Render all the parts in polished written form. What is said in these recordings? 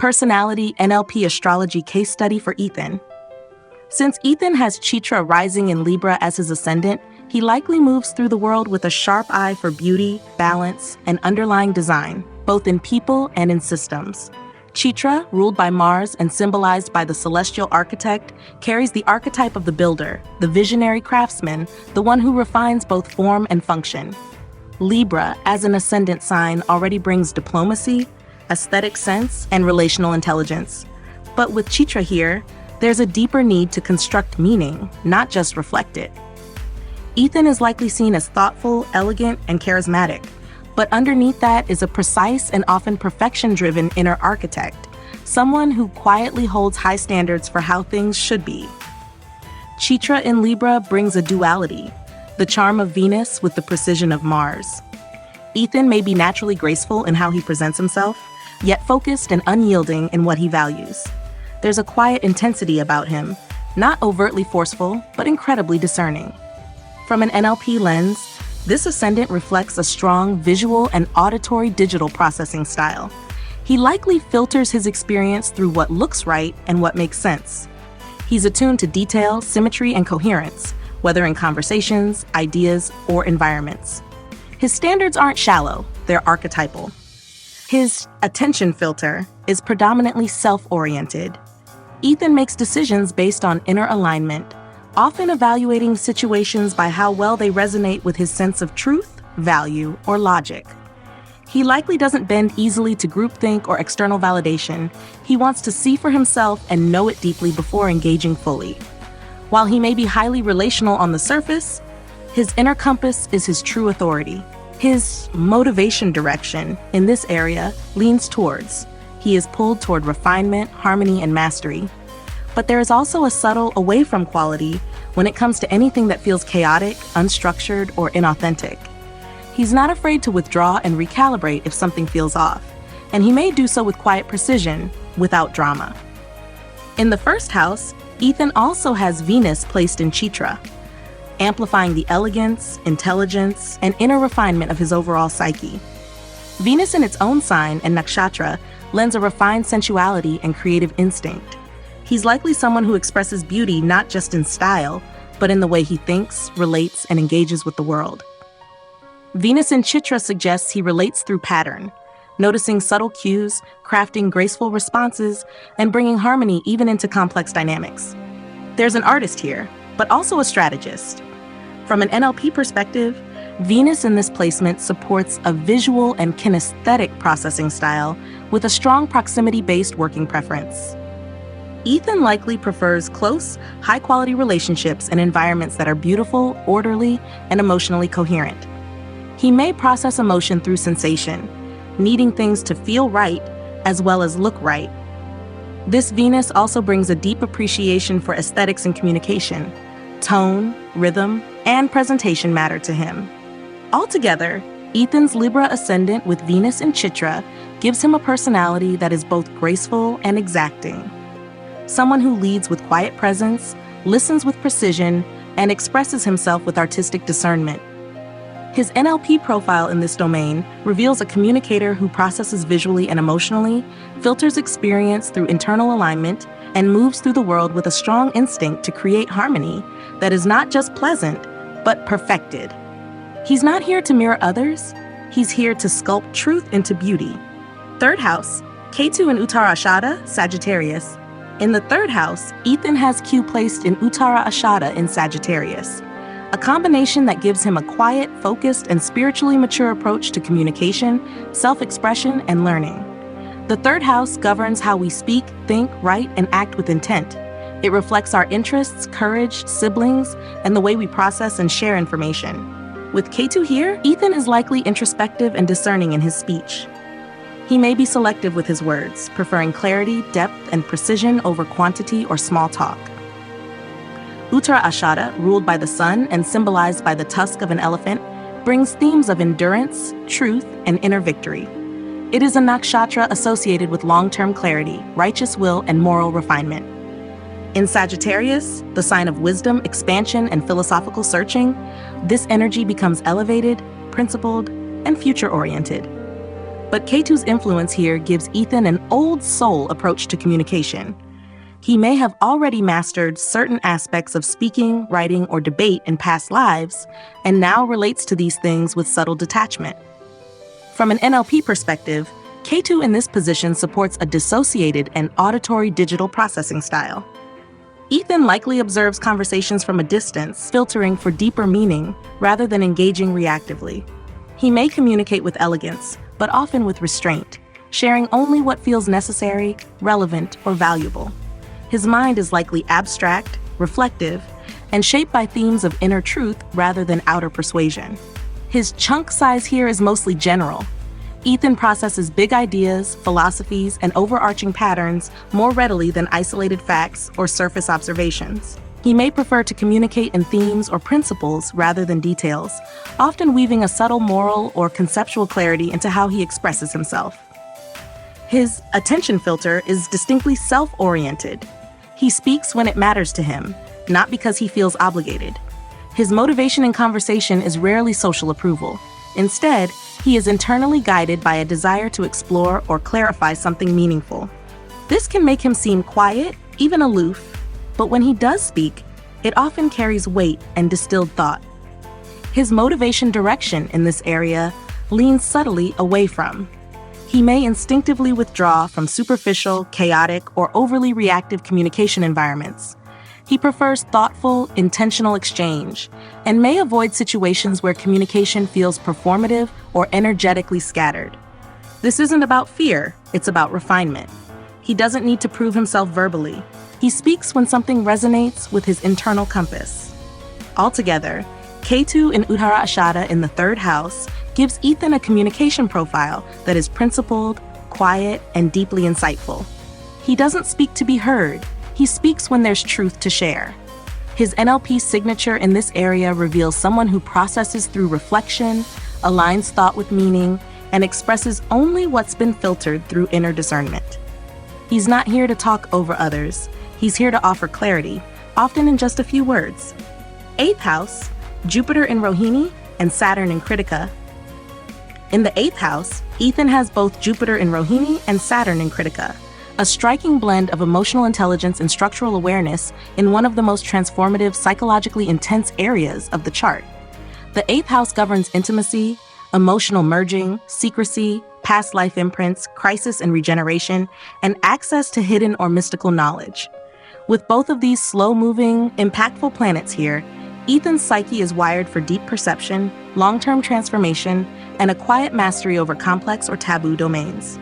Personality NLP Astrology Case Study for Ethan. Since Ethan has Chitra rising in Libra as his ascendant, he likely moves through the world with a sharp eye for beauty, balance, and underlying design, both in people and in systems. Chitra, ruled by Mars and symbolized by the celestial architect, carries the archetype of the builder, the visionary craftsman, the one who refines both form and function. Libra, as an ascendant sign, already brings diplomacy, aesthetic sense, and relational intelligence. But with Chitra here, there's a deeper need to construct meaning, not just reflect it. Ethan is likely seen as thoughtful, elegant, and charismatic, but underneath that is a precise and often perfection-driven inner architect, someone who quietly holds high standards for how things should be. Chitra in Libra brings a duality, the charm of Venus with the precision of Mars. Ethan may be naturally graceful in how he presents himself, yet focused and unyielding in what he values. There's a quiet intensity about him, not overtly forceful, but incredibly discerning. From an NLP lens, this ascendant reflects a strong visual and auditory-digital processing style. He likely filters his experience through what looks right and what makes sense. He's attuned to detail, symmetry, and coherence, whether in conversations, ideas, or environments. His standards aren't shallow, they're archetypal. His attention filter is predominantly self-oriented. Ethan makes decisions based on inner alignment, often evaluating situations by how well they resonate with his sense of truth, value, or logic. He likely doesn't bend easily to groupthink or external validation. He wants to see for himself and know it deeply before engaging fully. While he may be highly relational on the surface, his inner compass is his true authority. His motivation direction in this area leans towards. He is pulled toward refinement, harmony, and mastery. But there is also a subtle away from quality when it comes to anything that feels chaotic, unstructured, or inauthentic. He's not afraid to withdraw and recalibrate if something feels off, and he may do so with quiet precision, without drama. In the first house, Ethan also has Venus placed in Chitra, amplifying the elegance, intelligence, and inner refinement of his overall psyche. Venus in its own sign and Nakshatra lends a refined sensuality and creative instinct. He's likely someone who expresses beauty not just in style, but in the way he thinks, relates, and engages with the world. Venus in Chitra suggests he relates through pattern, noticing subtle cues, crafting graceful responses, and bringing harmony even into complex dynamics. There's an artist here, but also a strategist. From an NLP perspective, Venus in this placement supports a visual and kinesthetic processing style with a strong proximity-based working preference. Ethan likely prefers close, high-quality relationships and environments that are beautiful, orderly, and emotionally coherent. He may process emotion through sensation, needing things to feel right as well as look right. This Venus also brings a deep appreciation for aesthetics and communication. Tone, rhythm, and presentation matter to him. Altogether, Ethan's Libra ascendant with Venus in Chitra gives him a personality that is both graceful and exacting. Someone who leads with quiet presence, listens with precision, and expresses himself with artistic discernment. His NLP profile in this domain reveals a communicator who processes visually and emotionally, filters experience through internal alignment, and moves through the world with a strong instinct to create harmony that is not just pleasant, but perfected. He's not here to mirror others, he's here to sculpt truth into beauty. Third house, Ketu in Uttara Ashada, Sagittarius. In the third house, Ethan has Q placed in Uttara Ashada in Sagittarius, a combination that gives him a quiet, focused, and spiritually mature approach to communication, self-expression, and learning. The third house governs how we speak, think, write, and act with intent. It reflects our interests, courage, siblings, and the way we process and share information. With Ketu here, Ethan is likely introspective and discerning in his speech. He may be selective with his words, preferring clarity, depth, and precision over quantity or small talk. Uttara Ashada, ruled by the sun and symbolized by the tusk of an elephant, brings themes of endurance, truth, and inner victory. It is a nakshatra associated with long-term clarity, righteous will, and moral refinement. In Sagittarius, the sign of wisdom, expansion, and philosophical searching, this energy becomes elevated, principled, and future-oriented. But Ketu's influence here gives Ethan an old soul approach to communication. He may have already mastered certain aspects of speaking, writing, or debate in past lives, and now relates to these things with subtle detachment. From an NLP perspective, Ketu in this position supports a dissociated and auditory-digital processing style. Ethan likely observes conversations from a distance, filtering for deeper meaning rather than engaging reactively. He may communicate with elegance, but often with restraint, sharing only what feels necessary, relevant, or valuable. His mind is likely abstract, reflective, and shaped by themes of inner truth rather than outer persuasion. His chunk size here is mostly general. Ethan processes big ideas, philosophies, and overarching patterns more readily than isolated facts or surface observations. He may prefer to communicate in themes or principles rather than details, often weaving a subtle moral or conceptual clarity into how he expresses himself. His attention filter is distinctly self-oriented. He speaks when it matters to him, not because he feels obligated. His motivation in conversation is rarely social approval. Instead, he is internally guided by a desire to explore or clarify something meaningful. This can make him seem quiet, even aloof, but when he does speak, it often carries weight and distilled thought. His motivation direction in this area leans subtly away from. He may instinctively withdraw from superficial, chaotic, or overly reactive communication environments. He prefers thoughtful, intentional exchange, and may avoid situations where communication feels performative or energetically scattered. This isn't about fear, it's about refinement. He doesn't need to prove himself verbally. He speaks when something resonates with his internal compass. Altogether, Ketu in Uttara Ashada in the third house gives Ethan a communication profile that is principled, quiet, and deeply insightful. He doesn't speak to be heard. He speaks when there's truth to share. His NLP signature in this area reveals someone who processes through reflection, aligns thought with meaning, and expresses only what's been filtered through inner discernment. He's not here to talk over others. He's here to offer clarity, often in just a few words. 8th house, Jupiter in Rohini and Saturn in Kritika. In the 8th house, Ethan has both Jupiter in Rohini and Saturn in Kritika, a striking blend of emotional intelligence and structural awareness in one of the most transformative, psychologically intense areas of the chart. The 8th house governs intimacy, emotional merging, secrecy, past life imprints, crisis and regeneration, and access to hidden or mystical knowledge. With both of these slow-moving, impactful planets here, Ethan's psyche is wired for deep perception, long-term transformation, and a quiet mastery over complex or taboo domains.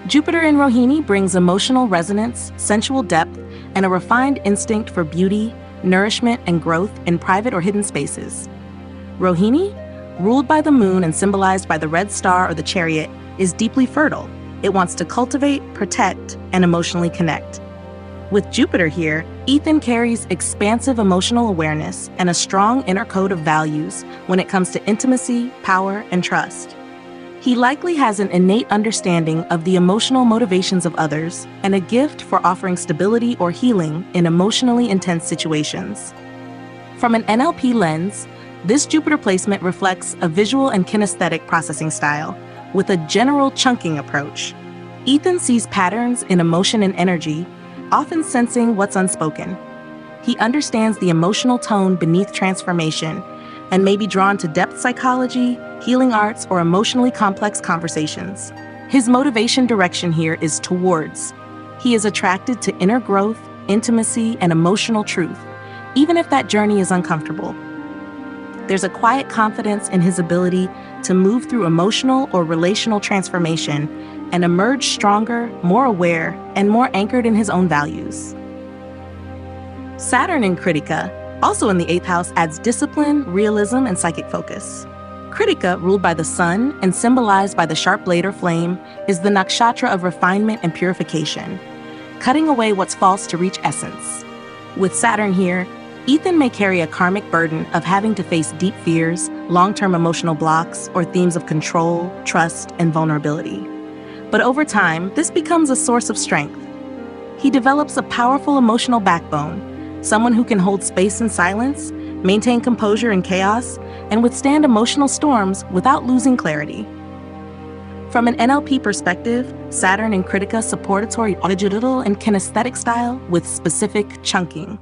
Jupiter in Rohini brings emotional resonance, sensual depth, and a refined instinct for beauty, nourishment, and growth in private or hidden spaces. Rohini, ruled by the moon and symbolized by the red star or the chariot, is deeply fertile. It wants to cultivate, protect, and emotionally connect. With Jupiter here, Ethan carries expansive emotional awareness and a strong inner code of values when it comes to intimacy, power, and trust. He likely has an innate understanding of the emotional motivations of others and a gift for offering stability or healing in emotionally intense situations. From an NLP lens, this Jupiter placement reflects a visual and kinesthetic processing style with a general chunking approach. Ethan sees patterns in emotion and energy, often sensing what's unspoken. He understands the emotional tone beneath transformation and may be drawn to depth psychology, healing arts, or emotionally complex conversations. His motivation direction here is towards. He is attracted to inner growth, intimacy, and emotional truth, even if that journey is uncomfortable. There's a quiet confidence in his ability to move through emotional or relational transformation and emerge stronger, more aware, and more anchored in his own values. Saturn in Kritika, also in the 8th house, adds discipline, realism, and psychic focus. Kritika, ruled by the sun and symbolized by the sharp blade or flame, is the nakshatra of refinement and purification, cutting away what's false to reach essence. With Saturn here, Ethan may carry a karmic burden of having to face deep fears, long-term emotional blocks, or themes of control, trust, and vulnerability. But over time, this becomes a source of strength. He develops a powerful emotional backbone, someone who can hold space in silence, maintain composure in chaos, and withstand emotional storms without losing clarity. From an NLP perspective, Saturn and Critica support auditory-digital and kinesthetic style with specific chunking.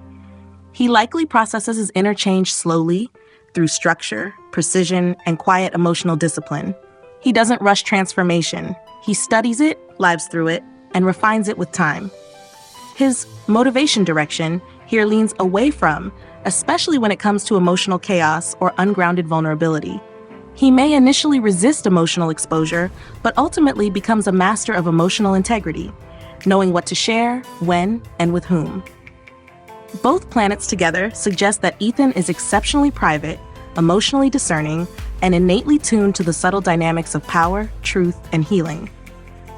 He likely processes his inner change slowly through structure, precision, and quiet emotional discipline. He doesn't rush transformation. He studies it, lives through it, and refines it with time. His motivation direction here leans away from, especially when it comes to emotional chaos or ungrounded vulnerability. He may initially resist emotional exposure, but ultimately becomes a master of emotional integrity, knowing what to share, when, and with whom. Both planets together suggest that Ethan is exceptionally private, emotionally discerning, and innately tuned to the subtle dynamics of power, truth, and healing.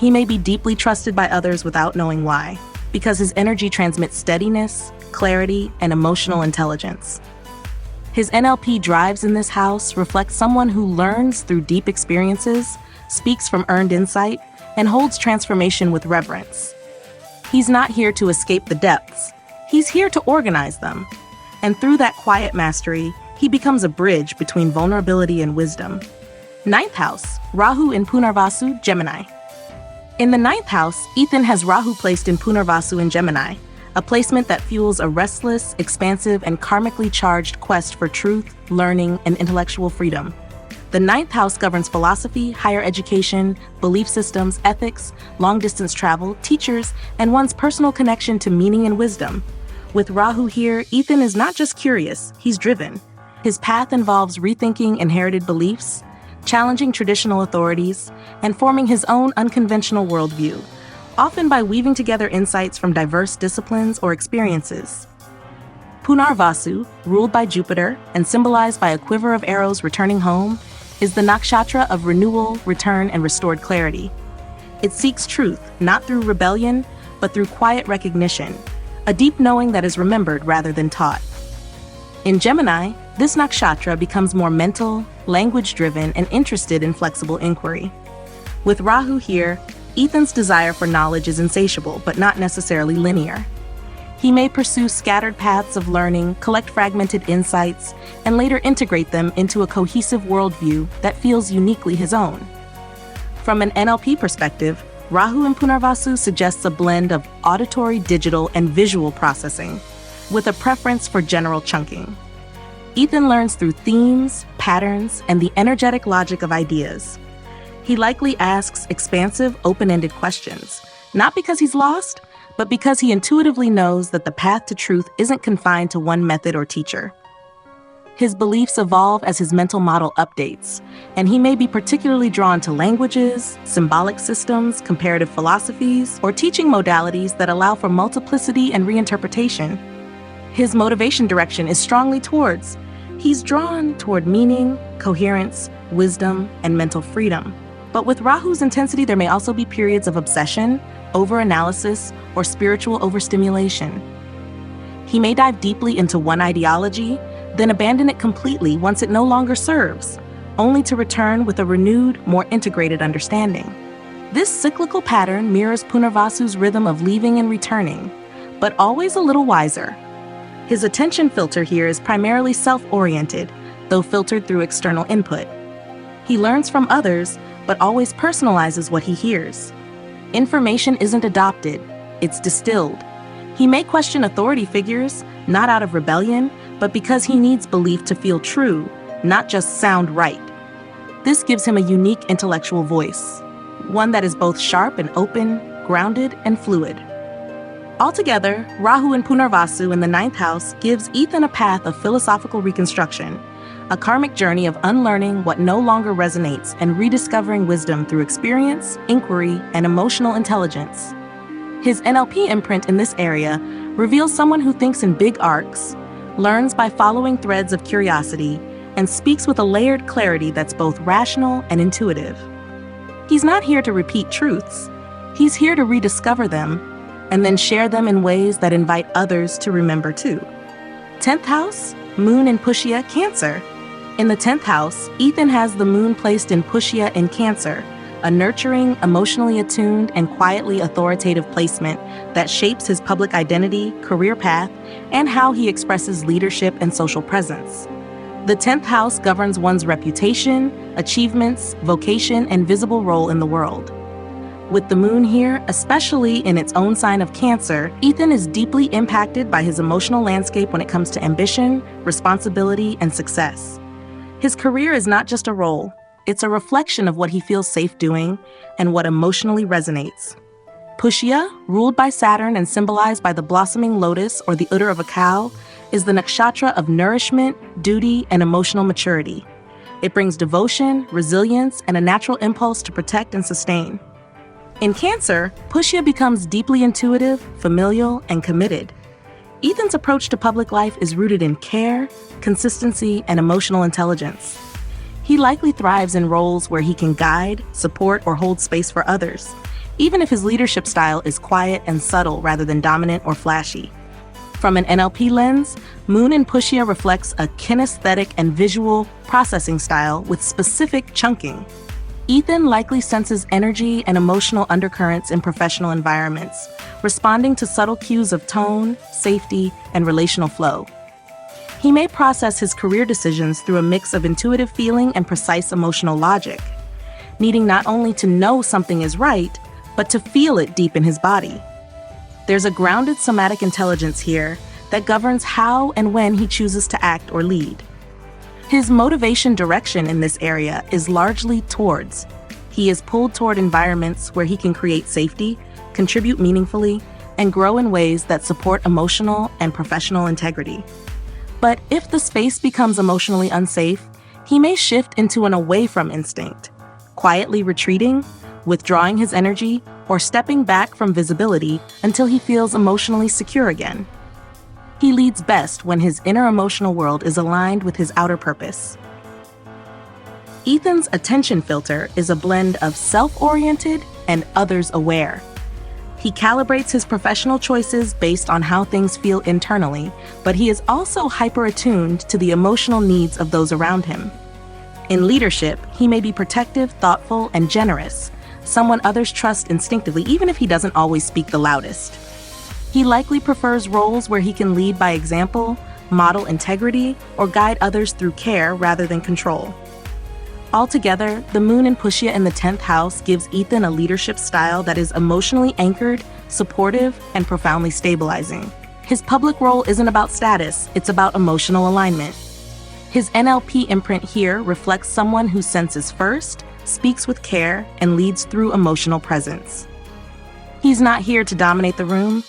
He may be deeply trusted by others without knowing why, because his energy transmits steadiness, clarity, and emotional intelligence. His NLP drives in this house reflect someone who learns through deep experiences, speaks from earned insight, and holds transformation with reverence. He's not here to escape the depths. He's here to organize them. And through that quiet mastery, he becomes a bridge between vulnerability and wisdom. Ninth house, Rahu in Punarvasu, Gemini. In the ninth house, Ethan has Rahu placed in Punarvasu in Gemini, a placement that fuels a restless, expansive, and karmically charged quest for truth, learning, and intellectual freedom. The ninth house governs philosophy, higher education, belief systems, ethics, long-distance travel, teachers, and one's personal connection to meaning and wisdom. With Rahu here, Ethan is not just curious, he's driven. His path involves rethinking inherited beliefs, challenging traditional authorities, and forming his own unconventional worldview, often by weaving together insights from diverse disciplines or experiences. Punarvasu, ruled by Jupiter and symbolized by a quiver of arrows returning home, is the nakshatra of renewal, return, and restored clarity. It seeks truth, not through rebellion, but through quiet recognition, a deep knowing that is remembered rather than taught. In Gemini, this nakshatra becomes more mental, language-driven, and interested in flexible inquiry. With Rahu here, Ethan's desire for knowledge is insatiable, but not necessarily linear. He may pursue scattered paths of learning, collect fragmented insights, and later integrate them into a cohesive worldview that feels uniquely his own. From an NLP perspective, Rahu in Punarvasu suggests a blend of auditory, digital, and visual processing, with a preference for general chunking. Ethan learns through themes, patterns, and the energetic logic of ideas. He likely asks expansive, open-ended questions, not because he's lost, but because he intuitively knows that the path to truth isn't confined to one method or teacher. His beliefs evolve as his mental model updates, and he may be particularly drawn to languages, symbolic systems, comparative philosophies, or teaching modalities that allow for multiplicity and reinterpretation. His motivation direction is strongly he's drawn toward meaning, coherence, wisdom, and mental freedom. But with Rahu's intensity, there may also be periods of obsession, overanalysis, or spiritual overstimulation. He may dive deeply into one ideology, then abandon it completely once it no longer serves, only to return with a renewed, more integrated understanding. This cyclical pattern mirrors Punarvasu's rhythm of leaving and returning, but always a little wiser. His attention filter here is primarily self-oriented, though filtered through external input. He learns from others, but always personalizes what he hears. Information isn't adopted, it's distilled. He may question authority figures, not out of rebellion, but because he needs belief to feel true, not just sound right. This gives him a unique intellectual voice, one that is both sharp and open, grounded and fluid. Altogether, Rahu in Punarvasu in the ninth house gives Ethan a path of philosophical reconstruction, a karmic journey of unlearning what no longer resonates and rediscovering wisdom through experience, inquiry, and emotional intelligence. His NLP imprint in this area reveals someone who thinks in big arcs, learns by following threads of curiosity, and speaks with a layered clarity that's both rational and intuitive. He's not here to repeat truths. He's here to rediscover them and then share them in ways that invite others to remember too. 10th house, Moon in Pushya, Cancer. In the 10th house, Ethan has the moon placed in Pushya in Cancer, a nurturing, emotionally attuned, and quietly authoritative placement that shapes his public identity, career path, and how he expresses leadership and social presence. The 10th house governs one's reputation, achievements, vocation, and visible role in the world. With the moon here, especially in its own sign of Cancer, Ethan is deeply impacted by his emotional landscape when it comes to ambition, responsibility, and success. His career is not just a role, it's a reflection of what he feels safe doing and what emotionally resonates. Pushya, ruled by Saturn and symbolized by the blossoming lotus or the udder of a cow, is the nakshatra of nourishment, duty, and emotional maturity. It brings devotion, resilience, and a natural impulse to protect and sustain. In Cancer, Pushya becomes deeply intuitive, familial, and committed. Ethan's approach to public life is rooted in care, consistency, and emotional intelligence. He likely thrives in roles where he can guide, support, or hold space for others, even if his leadership style is quiet and subtle rather than dominant or flashy. From an NLP lens, Moon in Pushya reflects a kinesthetic and visual processing style with specific chunking. Ethan likely senses energy and emotional undercurrents in professional environments, responding to subtle cues of tone, safety, and relational flow. He may process his career decisions through a mix of intuitive feeling and precise emotional logic, needing not only to know something is right, but to feel it deep in his body. There's a grounded somatic intelligence here that governs how and when he chooses to act or lead. His motivation direction in this area is largely towards. He is pulled toward environments where he can create safety, contribute meaningfully, and grow in ways that support emotional and professional integrity. But if the space becomes emotionally unsafe, he may shift into an away from instinct, quietly retreating, withdrawing his energy, or stepping back from visibility until he feels emotionally secure again. He leads best when his inner emotional world is aligned with his outer purpose. Ethan's attention filter is a blend of self-oriented and others-aware. He calibrates his professional choices based on how things feel internally, but he is also hyper-attuned to the emotional needs of those around him. In leadership, he may be protective, thoughtful, and generous, someone others trust instinctively even if he doesn't always speak the loudest. He likely prefers roles where he can lead by example, model integrity, or guide others through care rather than control. Altogether, the moon in Pushya in the 10th house gives Ethan a leadership style that is emotionally anchored, supportive, and profoundly stabilizing. His public role isn't about status, it's about emotional alignment. His NLP imprint here reflects someone who senses first, speaks with care, and leads through emotional presence. He's not here to dominate the room.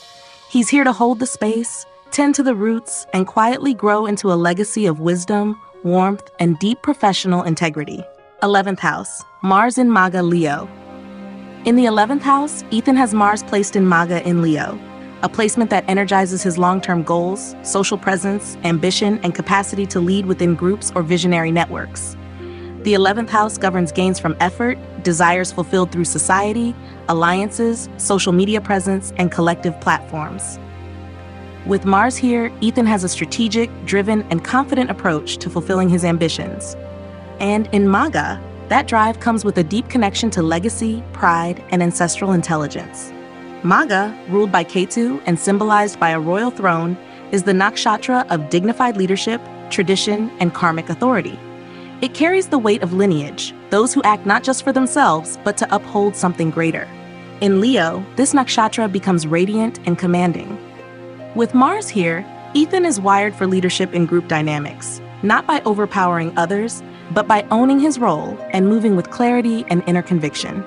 He's here to hold the space, tend to the roots, and quietly grow into a legacy of wisdom, warmth, and deep professional integrity. 11th house, Mars in Maga, Leo. In the 11th house, Ethan has Mars placed in Maga in Leo, a placement that energizes his long-term goals, social presence, ambition, and capacity to lead within groups or visionary networks. The 11th house governs gains from effort, desires fulfilled through society, alliances, social media presence, and collective platforms. With Mars here, Ethan has a strategic, driven, and confident approach to fulfilling his ambitions. And in Maga, that drive comes with a deep connection to legacy, pride, and ancestral intelligence. Maga, ruled by Ketu and symbolized by a royal throne, is the nakshatra of dignified leadership, tradition, and karmic authority. It carries the weight of lineage, those who act not just for themselves, but to uphold something greater. In Leo, this nakshatra becomes radiant and commanding. With Mars here, Ethan is wired for leadership in group dynamics, not by overpowering others, but by owning his role and moving with clarity and inner conviction.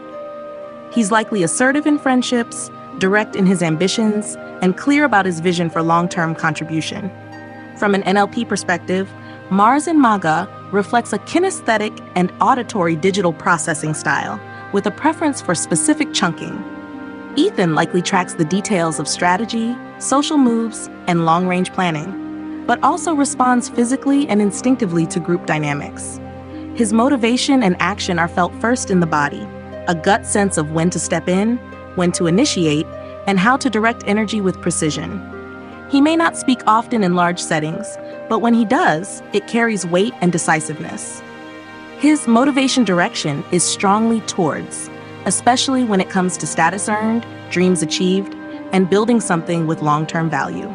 He's likely assertive in friendships, direct in his ambitions, and clear about his vision for long-term contribution. From an NLP perspective, Mars in Maga reflects a kinesthetic and auditory-digital processing style, with a preference for specific chunking. Ethan likely tracks the details of strategy, social moves, and long-range planning, but also responds physically and instinctively to group dynamics. His motivation and action are felt first in the body, a gut sense of when to step in, when to initiate, and how to direct energy with precision. He may not speak often in large settings, but when he does, it carries weight and decisiveness. His motivation direction is strongly towards, especially when it comes to status earned, dreams achieved, and building something with long-term value.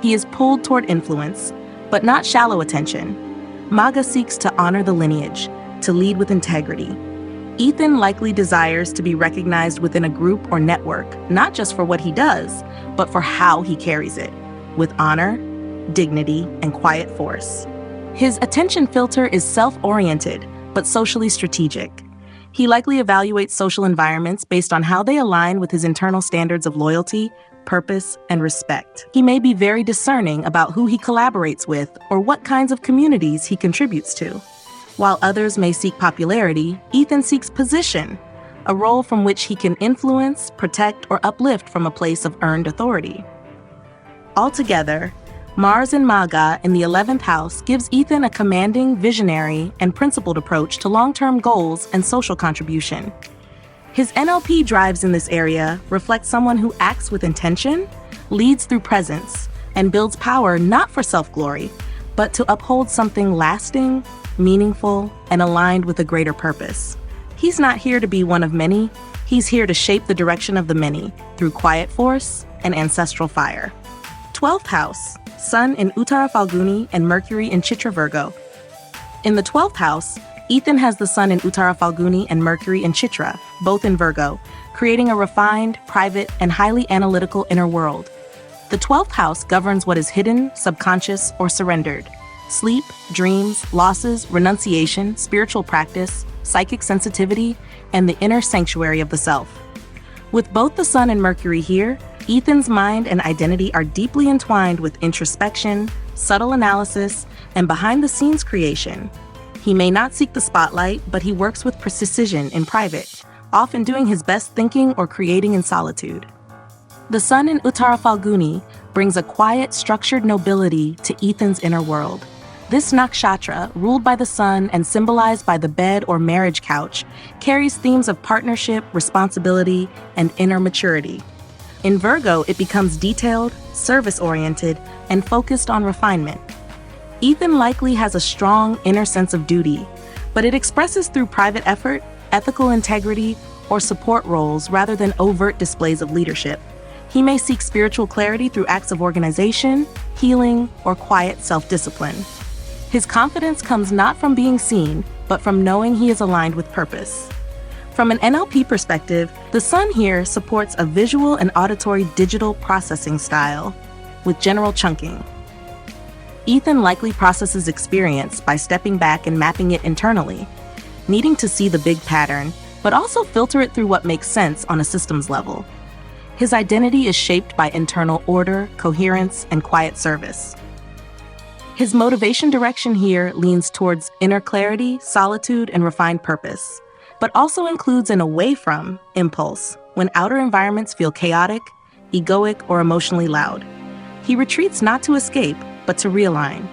He is pulled toward influence, but not shallow attention. Maga seeks to honor the lineage, to lead with integrity. Ethan likely desires to be recognized within a group or network, not just for what he does, but for how he carries it, with honor, dignity, and quiet force. His attention filter is self-oriented, but socially strategic. He likely evaluates social environments based on how they align with his internal standards of loyalty, purpose, and respect. He may be very discerning about who he collaborates with or what kinds of communities he contributes to. While others may seek popularity, Ethan seeks position, a role from which he can influence, protect, or uplift from a place of earned authority. Altogether, Mars in Maga in the 11th house gives Ethan a commanding, visionary, and principled approach to long-term goals and social contribution. His NLP drives in this area reflect someone who acts with intention, leads through presence, and builds power not for self-glory, but to uphold something lasting, meaningful, and aligned with a greater purpose. He's not here to be one of many, he's here to shape the direction of the many through quiet force and ancestral fire. 12th house, Sun in Uttara Falguni and Mercury in Chitra Virgo. In the 12th house, Ethan has the Sun in Uttara Falguni and Mercury in Chitra, both in Virgo, creating a refined, private, and highly analytical inner world. The 12th house governs what is hidden, subconscious, or surrendered. Sleep, dreams, losses, renunciation, spiritual practice, psychic sensitivity, and the inner sanctuary of the self. With both the Sun and Mercury here, Ethan's mind and identity are deeply entwined with introspection, subtle analysis, and behind-the-scenes creation. He may not seek the spotlight, but he works with precision in private, often doing his best thinking or creating in solitude. The Sun in Uttara Falguni brings a quiet, structured nobility to Ethan's inner world. This nakshatra, ruled by the Sun and symbolized by the bed or marriage couch, carries themes of partnership, responsibility, and inner maturity. In Virgo, it becomes detailed, service-oriented, and focused on refinement. Ethan likely has a strong inner sense of duty, but it expresses through private effort, ethical integrity, or support roles rather than overt displays of leadership. He may seek spiritual clarity through acts of organization, healing, or quiet self-discipline. His confidence comes not from being seen, but from knowing he is aligned with purpose. From an NLP perspective, the Sun here supports a visual and auditory-digital processing style with general chunking. Ethan likely processes experience by stepping back and mapping it internally, needing to see the big pattern, but also filter it through what makes sense on a systems level. His identity is shaped by internal order, coherence, and quiet service. His motivation direction here leans towards inner clarity, solitude, and refined purpose, but also includes an away-from impulse when outer environments feel chaotic, egoic, or emotionally loud. He retreats not to escape, but to realign.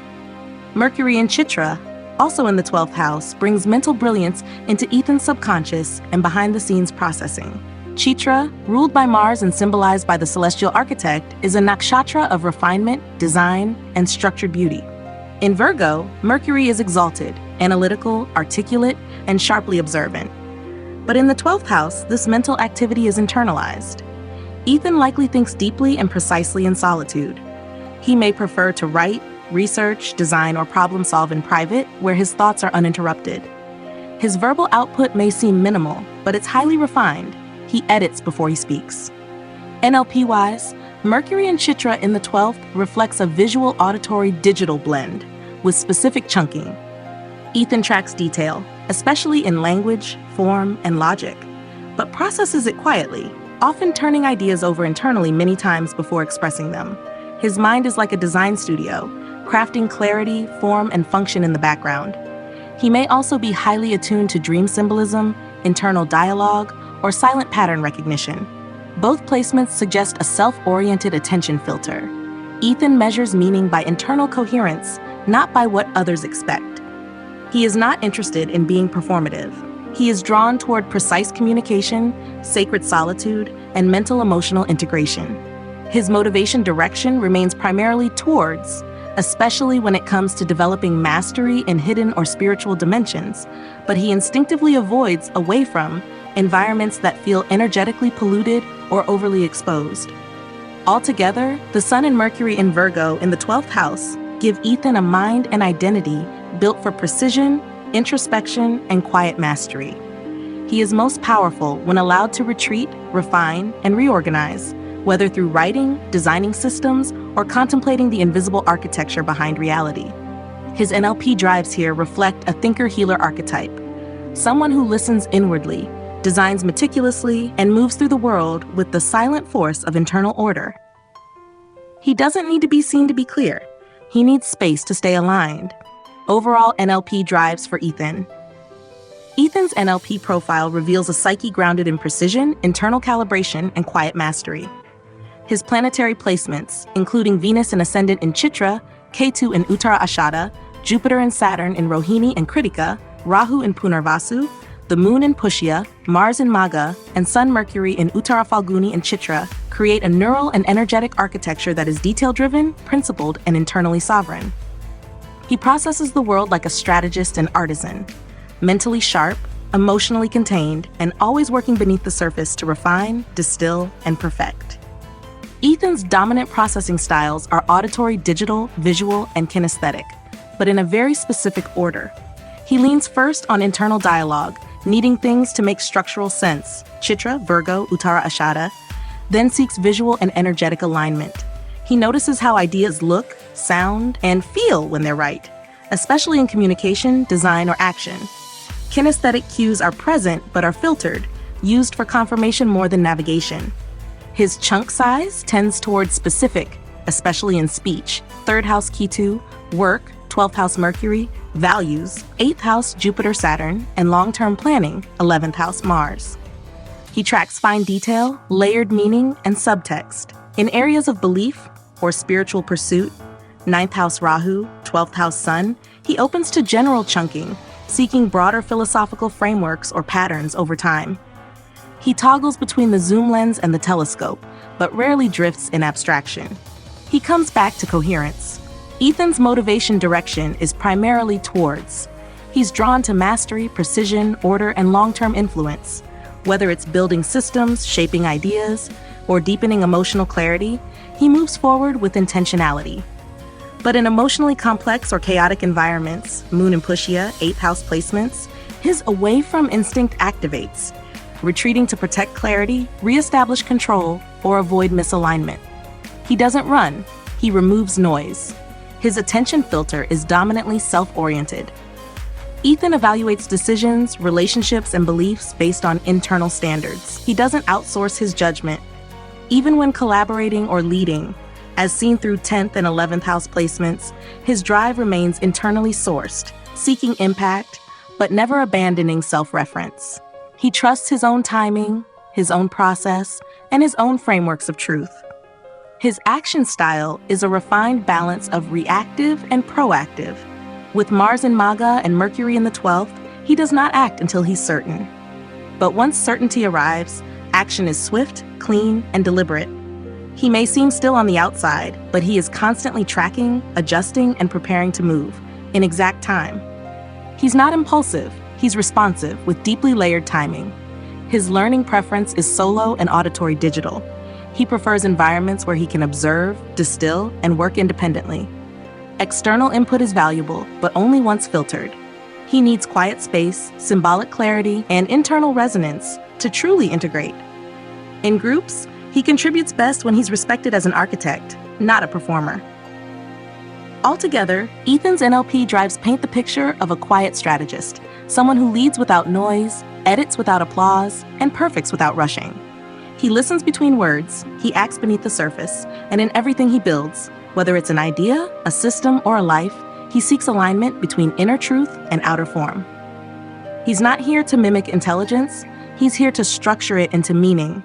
Mercury in Chitra, also in the 12th house, brings mental brilliance into Ethan's subconscious and behind-the-scenes processing. Chitra, ruled by Mars and symbolized by the celestial architect, is a nakshatra of refinement, design, and structured beauty. In Virgo, Mercury is exalted, analytical, articulate, and sharply observant. But in the 12th house, this mental activity is internalized. Ethan likely thinks deeply and precisely in solitude. He may prefer to write, research, design, or problem-solve in private, where his thoughts are uninterrupted. His verbal output may seem minimal, but it's highly refined. He edits before he speaks. NLP-wise, Mercury and Chitra in the 12th reflects a visual auditory-digital blend with specific chunking. Ethan tracks detail, especially in language, form, and logic, but processes it quietly, often turning ideas over internally many times before expressing them. His mind is like a design studio, crafting clarity, form, and function in the background. He may also be highly attuned to dream symbolism, internal dialogue, or silent pattern recognition. Both placements suggest a self-oriented attention filter. Ethan measures meaning by internal coherence, not by what others expect. He is not interested in being performative. He is drawn toward precise communication, sacred solitude, and mental-emotional integration. His motivation direction remains primarily towards, especially when it comes to developing mastery in hidden or spiritual dimensions, but he instinctively avoids away from environments that feel energetically polluted or overly exposed. Altogether, the Sun and Mercury in Virgo in the 12th house give Ethan a mind and identity built for precision, introspection, and quiet mastery. He is most powerful when allowed to retreat, refine, and reorganize, whether through writing, designing systems, or contemplating the invisible architecture behind reality. His NLP drives here reflect a thinker-healer archetype, someone who listens inwardly, designs meticulously, and moves through the world with the silent force of internal order. He doesn't need to be seen to be clear. He needs space to stay aligned. Overall NLP drives for Ethan. Ethan's NLP profile reveals a psyche grounded in precision, internal calibration, and quiet mastery. His planetary placements, including Venus and Ascendant in Chitra, Ketu in Uttara Ashada, Jupiter and Saturn in Rohini and Kritika, Rahu in Punarvasu, the Moon in Pushya, Mars in Magha, and Sun Mercury in Uttara Falguni and Chitra, create a neural and energetic architecture that is detail-driven, principled, and internally sovereign. He processes the world like a strategist and artisan, mentally sharp, emotionally contained, and always working beneath the surface to refine, distill, and perfect. Ethan's dominant processing styles are auditory-digital, visual, and kinesthetic, but in a very specific order. He leans first on internal dialogue, needing things to make structural sense, Chitra, Virgo, Uttara Ashada, then seeks visual and energetic alignment. He notices how ideas look, sound, and feel when they're right, especially in communication, design, or action. Kinesthetic cues are present but are filtered, used for confirmation more than navigation. His chunk size tends towards specific, especially in speech, 3rd house Ketu, work, 12th house Mercury, values, 8th house Jupiter Saturn, and long-term planning, 11th house Mars. He tracks fine detail, layered meaning, and subtext. In areas of belief or spiritual pursuit, 9th house Rahu, 12th house Sun, he opens to general chunking, seeking broader philosophical frameworks or patterns over time. He toggles between the zoom lens and the telescope, but rarely drifts in abstraction. He comes back to coherence. Ethan's motivation direction is primarily towards. He's drawn to mastery, precision, order, and long-term influence. Whether it's building systems, shaping ideas, or deepening emotional clarity, he moves forward with intentionality. But in emotionally complex or chaotic environments, Moon and Pushya, 8th house placements, his away-from-instinct activates, retreating to protect clarity, reestablish control, or avoid misalignment. He doesn't run, he removes noise. His attention filter is dominantly self-oriented. Ethan evaluates decisions, relationships, and beliefs based on internal standards. He doesn't outsource his judgment. Even when collaborating or leading, as seen through 10th and 11th house placements, his drive remains internally sourced, seeking impact, but never abandoning self-reference. He trusts his own timing, his own process, and his own frameworks of truth. His action style is a refined balance of reactive and proactive. With Mars in Magha and Mercury in the 12th, he does not act until he's certain. But once certainty arrives, action is swift, clean, and deliberate. He may seem still on the outside, but he is constantly tracking, adjusting, and preparing to move, in exact time. He's not impulsive, he's responsive with deeply layered timing. His learning preference is solo and auditory-digital. He prefers environments where he can observe, distill, and work independently. External input is valuable, but only once filtered. He needs quiet space, symbolic clarity, and internal resonance to truly integrate. In groups, he contributes best when he's respected as an architect, not a performer. Altogether, Ethan's NLP drives paint the picture of a quiet strategist, someone who leads without noise, edits without applause, and perfects without rushing. He listens between words, he acts beneath the surface, and in everything he builds, whether it's an idea, a system, or a life, he seeks alignment between inner truth and outer form. He's not here to mimic intelligence, he's here to structure it into meaning,